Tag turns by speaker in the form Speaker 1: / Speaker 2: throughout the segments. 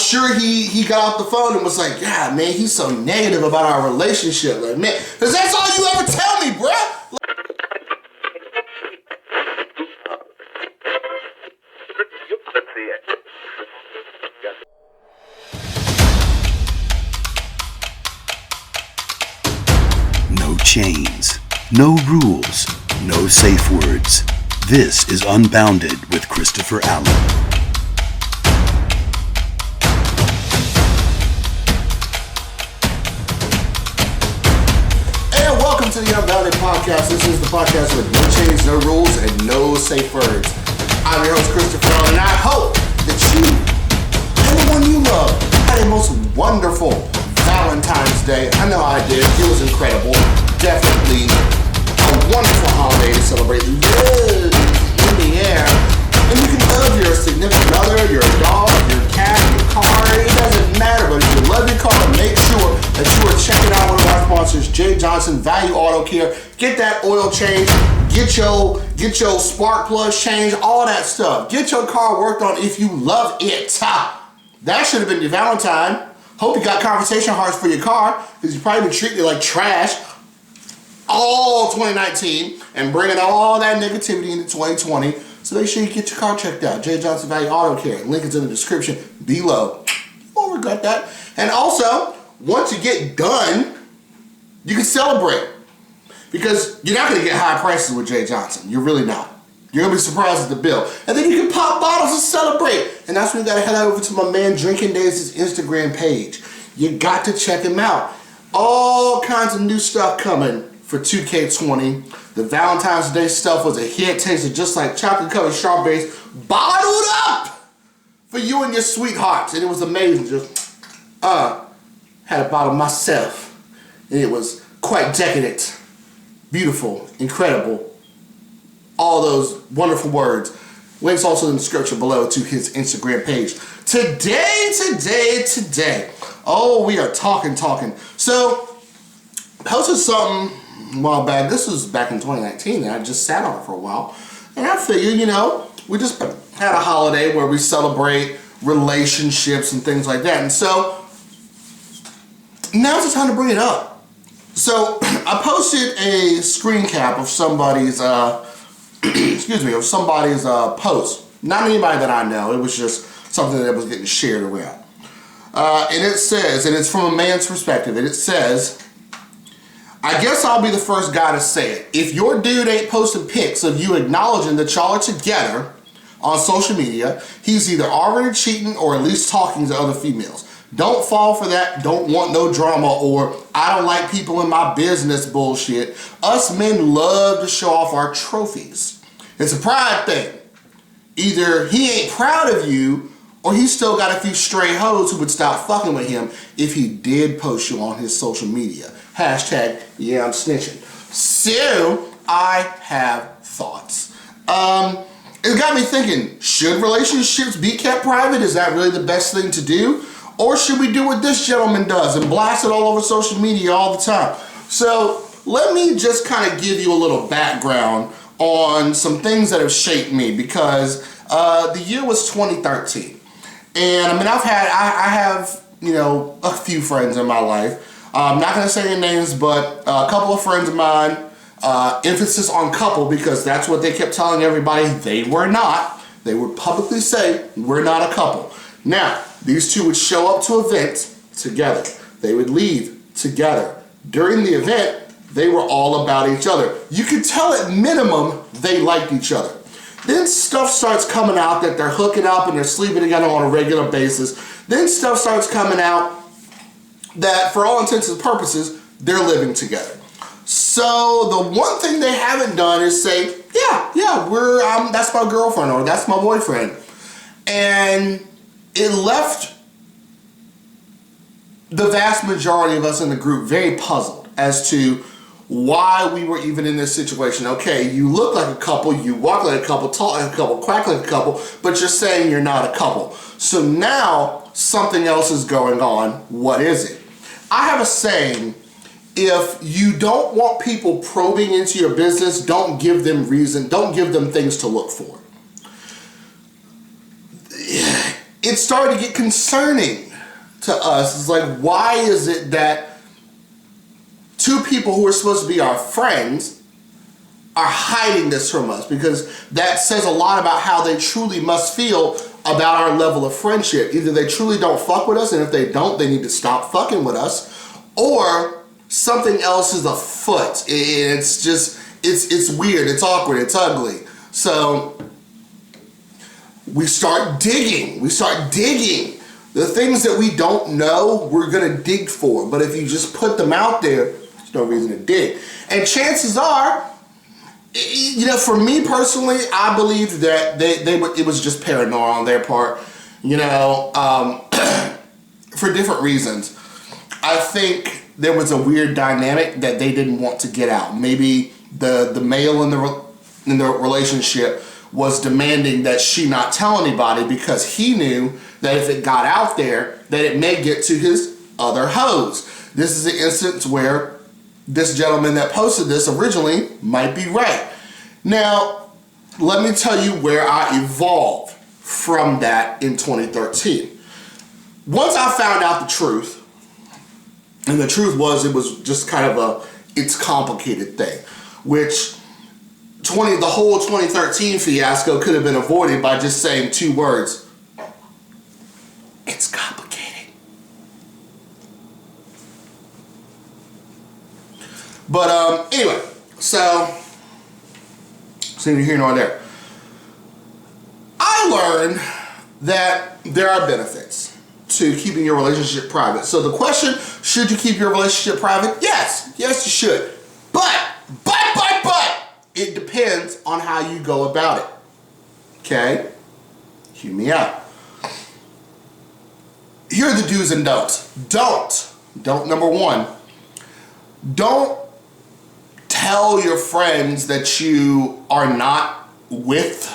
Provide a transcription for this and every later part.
Speaker 1: sure he got off the phone and was like, yeah, man, he's so negative about our relationship. Like, man, because that's all you ever tell me, bruh.
Speaker 2: No chains, no rules, no safe words. This is Unbounded with Christopher Allen.
Speaker 1: And welcome to the Unbounded podcast. This is the podcast with no chains, no rules, and no safe words. I'm your host, Christopher Allen, and I hope that you and the one you love had a most wonderful Valentine's Day. I know I did. It was incredible. Definitely a wonderful holiday to celebrate. Love in the air. And you can love your significant other, your dog, your cat, your car. It doesn't matter. But if you love your car, make sure that you are checking out one of our sponsors, J. Johnson Value Auto Care. Get that oil change. Get your spark plugs changed. All that stuff. Get your car worked on if you love it. That should have been your Valentine. Hope you got conversation hearts for your car, because you probably been treating it like trash all 2019 and bringing all that negativity into 2020. So make sure you get your car checked out. J. Johnson Value Auto Care. Link is in the description below. You won't regret that. And also, once you get done, you can celebrate, because you're not going to get high prices with J. Johnson. You're really not. You're going to be surprised at the bill. And then you can pop bottles and celebrate. And that's when you got to head over to my man Drinking Days' Instagram page. You got to check him out. All kinds of new stuff coming for 2K20. The Valentine's Day stuff was a hit. Tasted just like chocolate-covered strawberries bottled up for you and your sweethearts. And it was amazing. Just, had a bottle myself. And it was quite decadent, beautiful, incredible. All those wonderful words. Links also in the description below to his Instagram page. Today. Oh, we are talking. So, posted something a while back. This was back in 2019, and I just sat on it for a while. And I figured, we just had a holiday where we celebrate relationships and things like that. And so, now's the time to bring it up. So, I posted a screen cap of somebody's post. Not anybody that I know. It was just something that was getting shared around. And it says, and it's from a man's perspective, and it says, I guess I'll be the first guy to say it. If your dude ain't posting pics of you acknowledging that y'all are together on social media, he's either already cheating or at least talking to other females. Don't fall for that don't want no drama or I don't like people in my business bullshit. Us men love to show off our trophies. It's a pride thing. Either he ain't proud of you or he's still got a few stray hoes who would stop fucking with him if he did post you on his social media. Hashtag, yeah, I'm snitching. So, I have thoughts. It got me thinking, should relationships be kept private? Is that really the best thing to do? Or should we do what this gentleman does and blast it all over social media all the time? So let me just kind of give you a little background on some things that have shaped me, because the year was 2013. And I mean, I have, a few friends in my life. I'm not going to say their names, but a couple of friends of mine, emphasis on couple, because that's what they kept telling everybody they were not. They would publicly say, we're not a couple. Now, these two would show up to events together. They would leave together. During the event, they were all about each other. You could tell at minimum they liked each other. Then stuff starts coming out that they're hooking up and they're sleeping together on a regular basis. Then stuff starts coming out that, for all intents and purposes, they're living together. So the one thing they haven't done is say, yeah, that's my girlfriend or that's my boyfriend. And it left the vast majority of us in the group very puzzled as to why we were even in this situation. Okay, you look like a couple, you walk like a couple, talk like a couple, quack like a couple, but you're saying you're not a couple. So now something else is going on. What is it? I have a saying, if you don't want people probing into your business, don't give them things to look for. it started to get concerning to us. It's like, why is it that two people who are supposed to be our friends are hiding this from us? Because that says a lot about how they truly must feel about our level of friendship. Either they truly don't fuck with us, and if they don't, they need to stop fucking with us, or something else is afoot. It's just, it's weird, it's awkward, it's ugly. So we start digging. The things that we don't know, we're gonna dig for. But if you just put them out there, there's no reason to dig. And chances are, you know, for me personally, I believe that it was just paranoia on their part, you know, for different reasons. I think there was a weird dynamic that they didn't want to get out. Maybe the male in the relationship was demanding that she not tell anybody because he knew that if it got out there, that it may get to his other hoes. This is an instance where this gentleman that posted this originally might be right. Now, let me tell you where I evolved from that in 2013. Once I found out the truth, and the truth was it was just kind of it's complicated thing, which the whole 2013 fiasco could have been avoided by just saying two words. It's complicated. But anyway, so neither here nor there. I learned that there are benefits to keeping your relationship private. So the question, should you keep your relationship private? Yes, you should. But, it depends on how you go about it. Okay? Hear me out. Here are the do's and don'ts. Don't number one, don't tell your friends that you are not with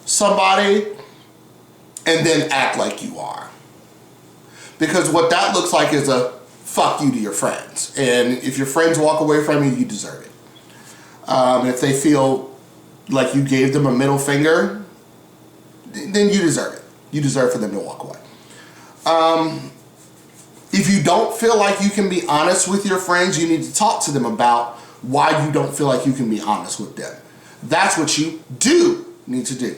Speaker 1: somebody and then act like you are. Because what that looks like is a fuck you to your friends. And if your friends walk away from you, you deserve it. If they feel like you gave them a middle finger, then you deserve it. You deserve for them to walk away. If you don't feel like you can be honest with your friends, you need to talk to them about why you don't feel like you can be honest with them. That's what you do need to do.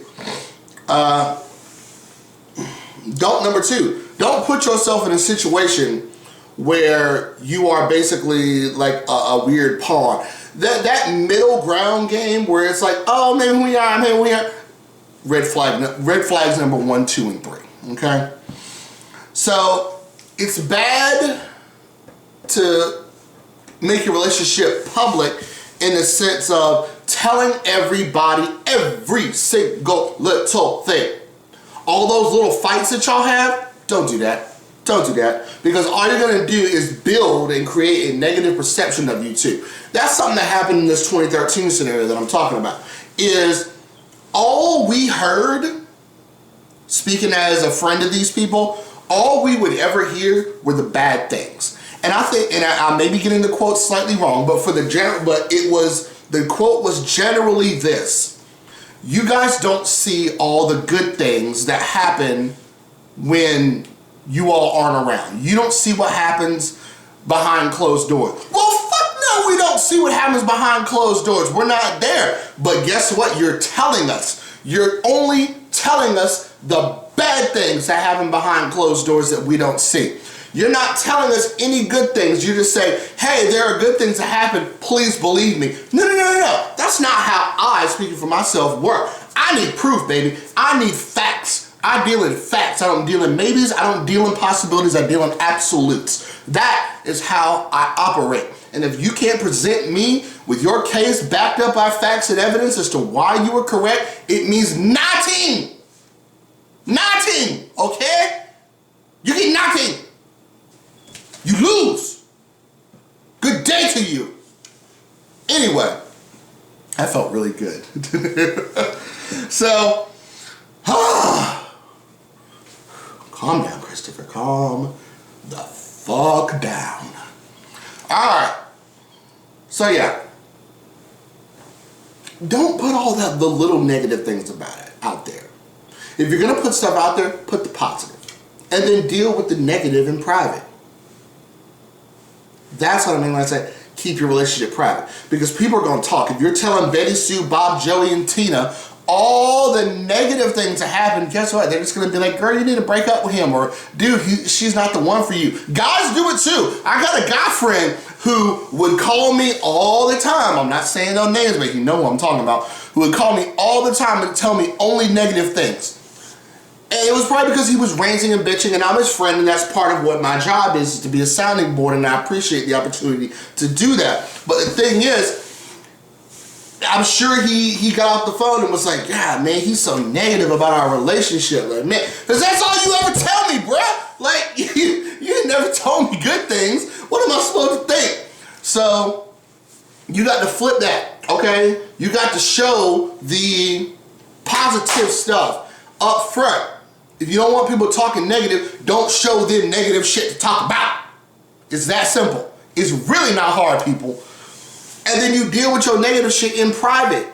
Speaker 1: Don't number two, don't put yourself in a situation where you are basically like a weird pawn. That middle ground game where it's like, oh, maybe we are. Red flags number 1, 2, and 3. Okay? So it's bad to make your relationship public in the sense of telling everybody every single little thing. All those little fights that y'all have, don't do that. Don't do that. Because all you're going to do is build and create a negative perception of you two. That's something that happened in this 2013 scenario that I'm talking about. Is all we heard, speaking as a friend of these people, all we would ever hear were the bad things. And I think, and I may be getting the quote slightly wrong, but the quote was generally this: you guys don't see all the good things that happen when you all aren't around. You don't see what happens behind closed doors. Well, fuck no, we don't see what happens behind closed doors. We're not there. But guess what? You're telling us. You're only telling us the bad things that happen behind closed doors that we don't see. You're not telling us any good things. You just say, hey, there are good things that happen. Please believe me. No. That's not how I, speaking for myself, work. I need proof, baby. I need facts. I deal in facts. I don't deal in maybes. I don't deal in possibilities. I deal in absolutes. That is how I operate. And if you can't present me with your case backed up by facts and evidence as to why you were correct, it means nothing. Nothing, okay? You get nothing. You lose. Good day to you. Anyway, that felt really good. So, calm down, Christopher. Calm the fuck down. Alright. So yeah. Don't put all the little negative things about it out there. If you're going to put stuff out there, put the positive. And then deal with the negative in private. That's what I mean when I say keep your relationship private. Because people are going to talk. If you're telling Betty, Sue, Bob, Joey, and Tina all the negative things that happen, guess what? They're just going to be like, girl, you need to break up with him. Or, dude, she's not the one for you. Guys do it too. I got a guy friend who would call me all the time. I'm not saying no names, but you know what I'm talking about. Who would call me all the time and tell me only negative things. And it was probably because he was ranting and bitching, and I'm his friend, and that's part of what my job is to be a sounding board, and I appreciate the opportunity to do that. But the thing is, I'm sure he got off the phone and was like, yeah, man, he's so negative about our relationship. Like, man, because that's all you ever tell me, bruh. Like, you never told me good things. What am I supposed to think? So, you got to flip that, okay? You got to show the positive stuff up front. If you don't want people talking negative, don't show them negative shit to talk about. It's that simple. It's really not hard, people. And then you deal with your negative shit in private.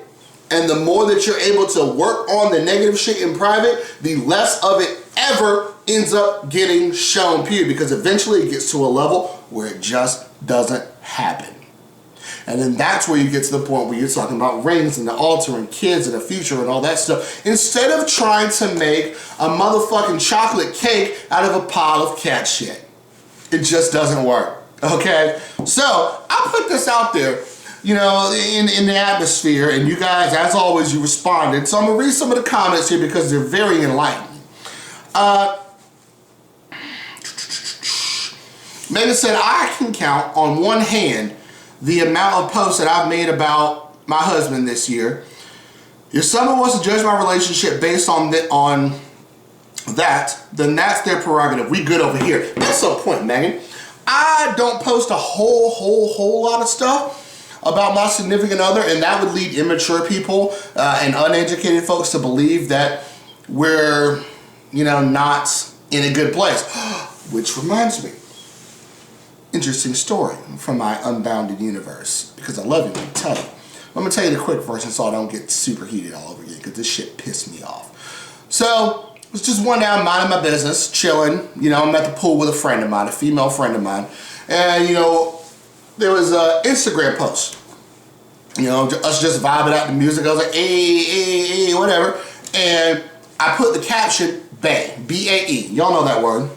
Speaker 1: And the more that you're able to work on the negative shit in private, the less of it ever ends up getting shown, period. Because eventually it gets to a level where it just doesn't happen. And then that's where you get to the point where you're talking about rings and the altar and kids and the future and all that stuff. Instead of trying to make a motherfucking chocolate cake out of a pile of cat shit. It just doesn't work. Okay? So, I put this out there, you know, in the atmosphere, and you guys, as always, you responded. So I'm going to read some of the comments here because they're very enlightening. Megan said, I can count on one hand the amount of posts that I've made about my husband this year. If someone wants to judge my relationship based on that, then that's their prerogative. We good over here. That's the point, Megan. I don't post a whole lot of stuff about my significant other, and that would lead immature people and uneducated folks to believe that we're, you know, not in a good place. Which reminds me, interesting story from my unbounded universe, because I love you, I'm telling you. I'm gonna tell you the quick version so I don't get super heated all over again, because this shit pissed me off. So, it was just one day I'm minding my business, chilling. You know, I'm at the pool with a friend of mine, a female friend of mine. And, you know, there was an Instagram post. You know, us just vibing out the music. I was like, hey, whatever. And I put the caption, bae, B-A-E. Y'all know that word.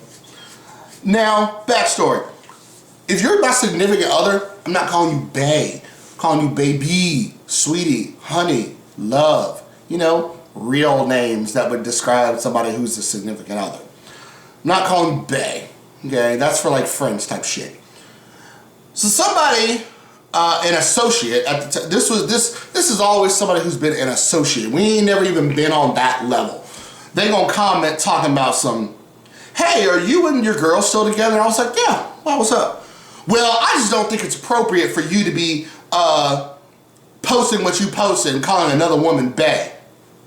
Speaker 1: Now, backstory. If you're my significant other, I'm not calling you bae. I'm calling you baby, sweetie, honey, love. You know, real names that would describe somebody who's a significant other. I'm not calling bae. Okay, that's for like friends type shit. So somebody, an associate, this is always somebody who's been an associate. We ain't never even been on that level. They gonna comment talking about some, hey, are you and your girl still together? And I was like, yeah, well, what's up? Well, I just don't think it's appropriate for you to be posting what you posted and calling another woman bae.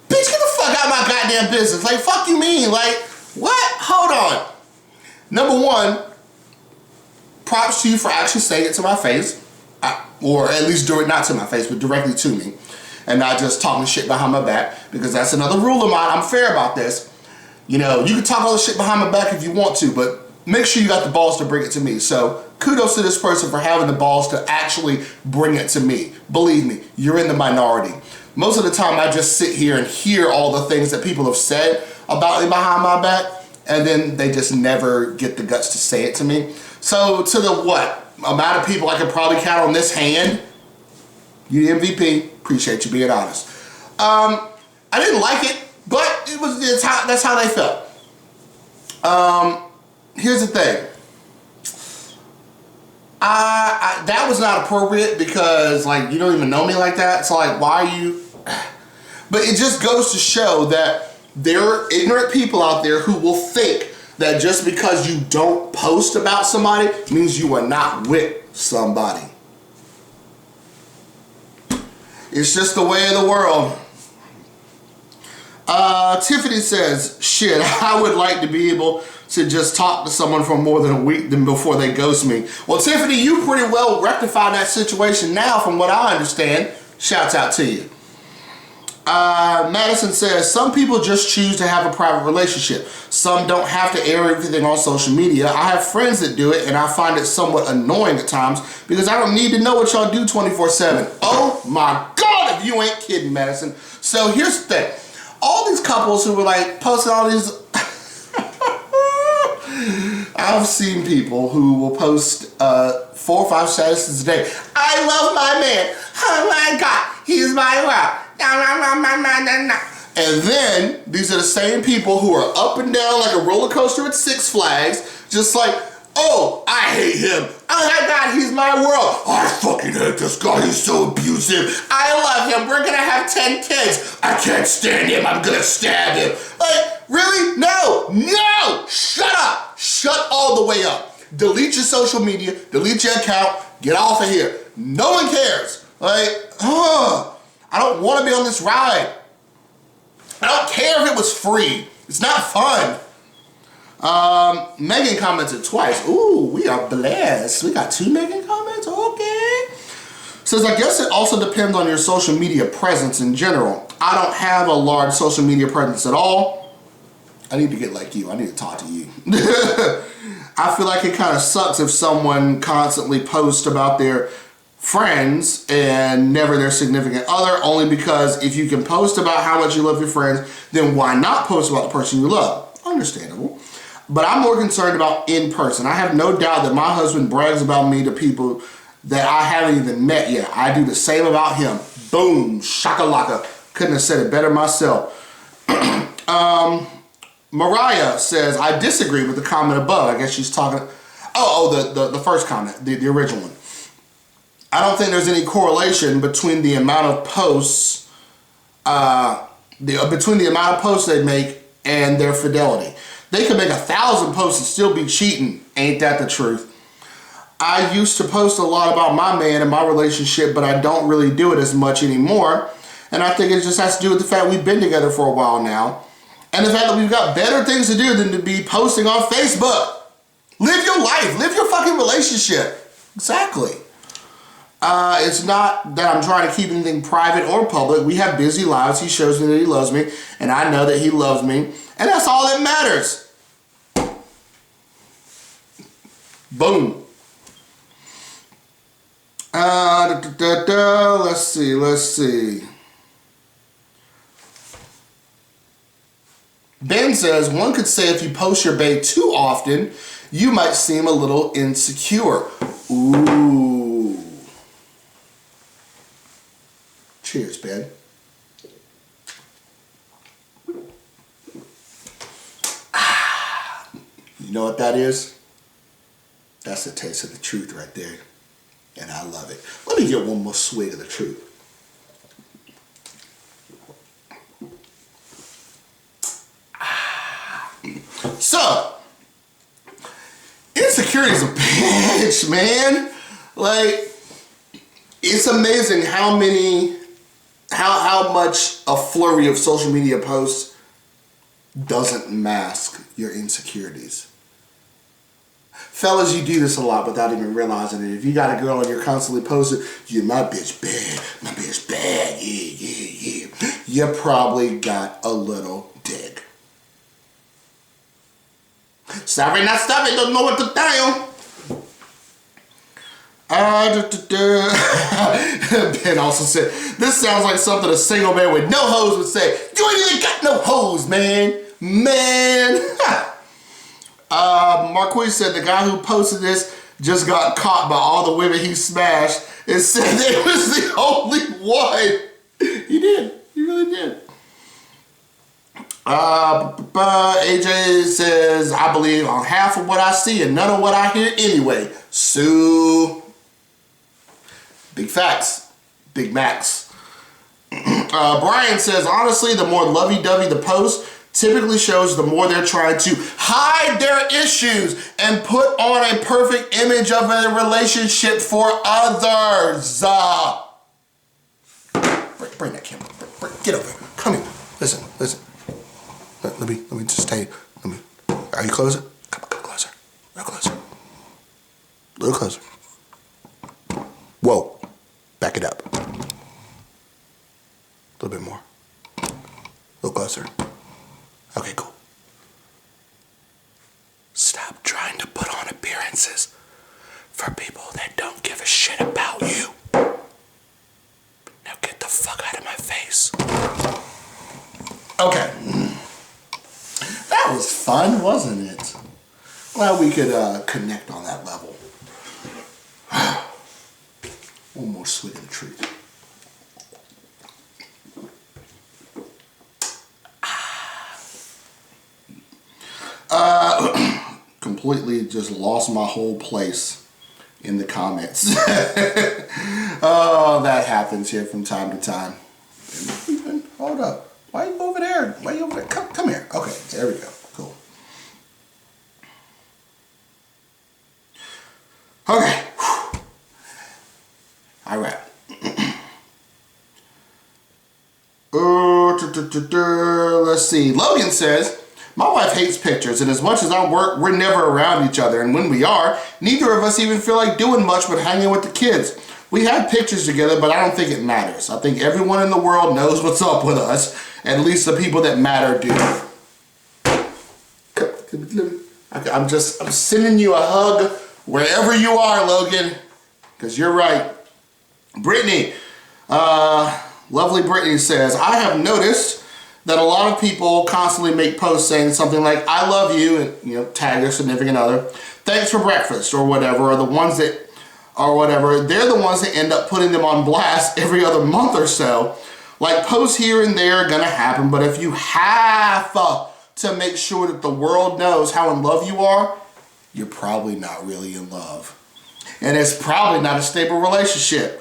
Speaker 1: Bitch, get the fuck out of my goddamn business. Like, fuck you mean? Like, what? Hold on. Number one, props to you for actually saying it to my face. Or at least do it not to my face, but directly to me. And not just talking shit behind my back. Because that's another rule of mine. I'm fair about this. You know, you can talk all the shit behind my back if you want to, but make sure you got the balls to bring it to me. So, kudos to this person for having the balls to actually bring it to me. Believe me, you're in the minority. Most of the time, I just sit here and hear all the things that people have said about me behind my back, and then they just never get the guts to say it to me. So, to the amount of people I could probably count on this hand, you the MVP, appreciate you being honest. I didn't like it, but that's how they felt. Here's the thing. That was not appropriate because, like, you don't even know me like that. So, like, why are you... But it just goes to show that there are ignorant people out there who will think that just because you don't post about somebody means you are not with somebody. It's just the way of the world. Tiffany says, shit, I would like to be able to just talk to someone for more than a week before they ghost me. Well, Tiffany, you pretty well rectified that situation now from what I understand. Shouts out to you. Madison says, some people just choose to have a private relationship. Some don't have to air everything on social media. I have friends that do it, and I find it somewhat annoying at times because I don't need to know what y'all do 24/7. Oh my God, if you ain't kidding, Madison. So here's the thing. All these couples who were like posting all these... I've seen people who will post 4 or 5 statuses a day. I love my man. Oh my God, he's my world. And then these are the same people who are up and down like a roller coaster at Six Flags, just like, oh, I hate him. Oh my God, he's my world. I fucking hate this guy. He's so abusive. I love him. We're gonna have 10 kids. I can't stand him. I'm gonna stab him. Like, really? No. Shut up. Shut all the way up. Delete your social media. Delete your account. Get off of here. No one cares. Like, I don't want to be on this ride. I don't care if it was free. It's not fun. Megan commented twice. Ooh, we are blessed. We got 2 Megan comments. Okay. Says, I guess it also depends on your social media presence in general. I don't have a large social media presence at all. I need to get like you. I need to talk to you. I feel like it kind of sucks if someone constantly posts about their friends and never their significant other, only because if you can post about how much you love your friends, then why not post about the person you love? Understandable. But I'm more concerned about in person. I have no doubt that my husband brags about me to people that I haven't even met yet. I do the same about him. Boom, shakalaka. Couldn't have said it better myself. Mariah says, I disagree with the comment above. I guess she's talking, the first comment, the original one. I don't think there's any correlation between the amount of posts, between the amount of posts they make and their fidelity. They can make 1,000 posts and still be cheating. Ain't that the truth? I used to post a lot about my man and my relationship, but I don't really do it as much anymore. And I think it just has to do with the fact we've been together for a while now. And the fact that we've got better things to do than to be posting on Facebook. Live your life. Live your fucking relationship. Exactly. It's not that I'm trying to keep anything private or public. We have busy lives. He shows me that he loves me, and I know that he loves me, and that's all that matters. Boom. Let's see. Ben says, one could say if you post your bae too often, you might seem a little insecure. Ooh. Cheers, Ben. You know what that is? That's the taste of the truth right there. And I love it. Let me get one more swig of the truth. So, insecurity is a bitch, man. Like, it's amazing how much a flurry of social media posts doesn't mask your insecurities. Fellas, you do this a lot without even realizing it. If you got a girl and you're constantly posting, yeah, my bitch bad, yeah. You probably got a little dick. Sorry, not stop it, don't know what to tell. Ben also said, this sounds like something a single man with no hose would say. You ain't even got no hose, man. Marquise said the guy who posted this just got caught by all the women he smashed and said they was the only one. He did. He really did. AJ says, I believe on half of what I see and none of what I hear anyway. Sue. Big facts. Big Max. Brian says, honestly, the more lovey-dovey the post typically shows, the more they're trying to hide their issues and put on a perfect image of a relationship for others. Bring that camera. Get over here. Come here. Listen. Let me just tell you. Are you closer? Come closer. Real closer. A little closer. Whoa. Back it up. A little bit more. consequences for people that don't give a shit about you. Now get the fuck out of my face. Okay. That was fun, wasn't it? Glad we could connect on that level. One more swig of the truth. Completely just lost my whole place in the comments. Oh, that happens here from time to time. Hold up. Why are you over there? Why are you over there? Come here. Okay, there we go. Cool. Okay. All right. Let's see. Logan says, my wife hates pictures, and as much as I work, we're never around each other. And when we are, neither of us even feel like doing much but hanging with the kids. We have pictures together, but I don't think it matters. I think everyone in the world knows what's up with us. At least the people that matter do. I'm sending you a hug wherever you are, Logan, because you're right. Brittany, lovely Brittany says, I have noticed that a lot of people constantly make posts saying something like, I love you, and tag their significant other, thanks for breakfast, or whatever, or the ones that, or whatever, they're the ones that end up putting them on blast every other month or so. Like, posts here and there are gonna happen, but if you have to make sure that the world knows how in love you are, you're probably not really in love. And it's probably not a stable relationship.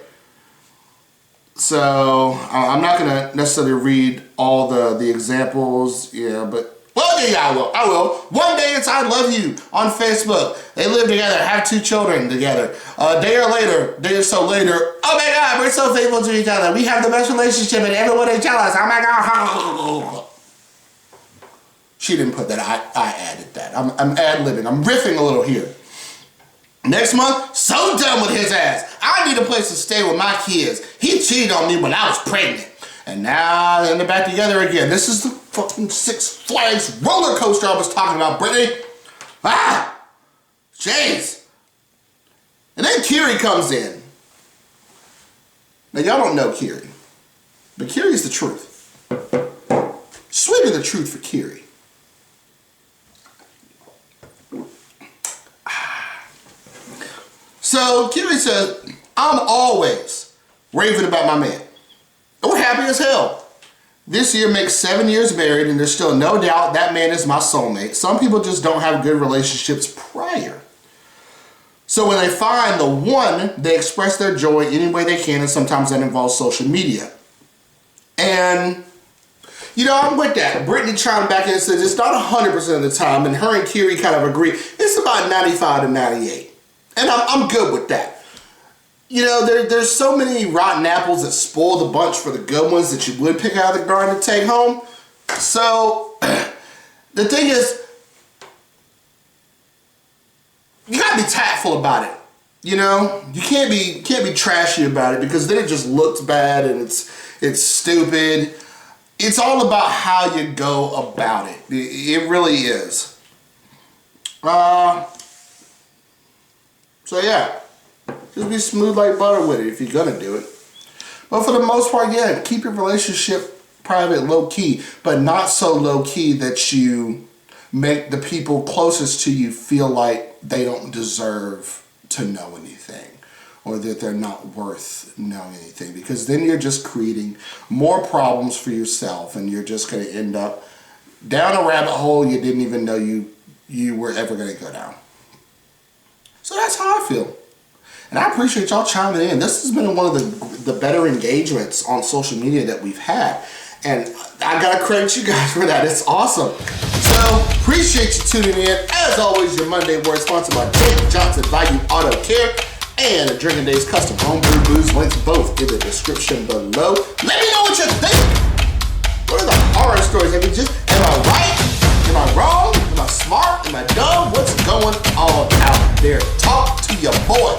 Speaker 1: So I'm not gonna necessarily read all the examples, but well, yeah, I will. One day it's I love you on Facebook. They live together, have 2 children together. A day or so later, oh my God, we're so faithful to each other. We have the best relationship, and everyone is jealous. Oh my God. She didn't put that. I added that. I'm ad-libbing. I'm riffing a little here. Next month, so done with his ass. I need a place to stay with my kids. He cheated on me when I was pregnant. And now they're back together again. This is the fucking Six Flags roller coaster I was talking about, Brittany. Jeez. And then Kiri comes in. Now, y'all don't know Kiri, but Kiri's the truth. Swig of the truth for Kiri. So Kiri says, I'm always raving about my man. And we're happy as hell. This year makes 7 years married, and there's still no doubt that man is my soulmate. Some people just don't have good relationships prior. So when they find the one, they express their joy any way they can, and sometimes that involves social media. And, I'm with that. Brittany chimed back in and says it's not 100% of the time, and her and Kiri kind of agree. It's about 95 to 98. And I'm good with that. There's so many rotten apples that spoil the bunch for the good ones that you would pick out of the garden to take home. So, the thing is, you gotta be tactful about it. You can't be trashy about it, because then it just looks bad and it's stupid. It's all about how you go about it. It really is. So yeah, just be smooth like butter with it if you're gonna do it. But for the most part, yeah, keep your relationship private, low key, but not so low key that you make the people closest to you feel like they don't deserve to know anything, or that they're not worth knowing anything, because then you're just creating more problems for yourself, and you're just gonna end up down a rabbit hole you didn't even know you were ever gonna go down. So that's how I feel. And I appreciate y'all chiming in. This has been one of the better engagements on social media that we've had. And I gotta credit you guys for that. It's awesome. So, appreciate you tuning in. As always, your Monday Word sponsored by Jake Johnson Value Auto Care and Drinking Days Custom Homebrew Booze. Links both in the description below. Let me know what you think. What are the horror stories? Am I right? Am I wrong? Am I smart? Am I dumb? What's going on out there? Talk to your boy.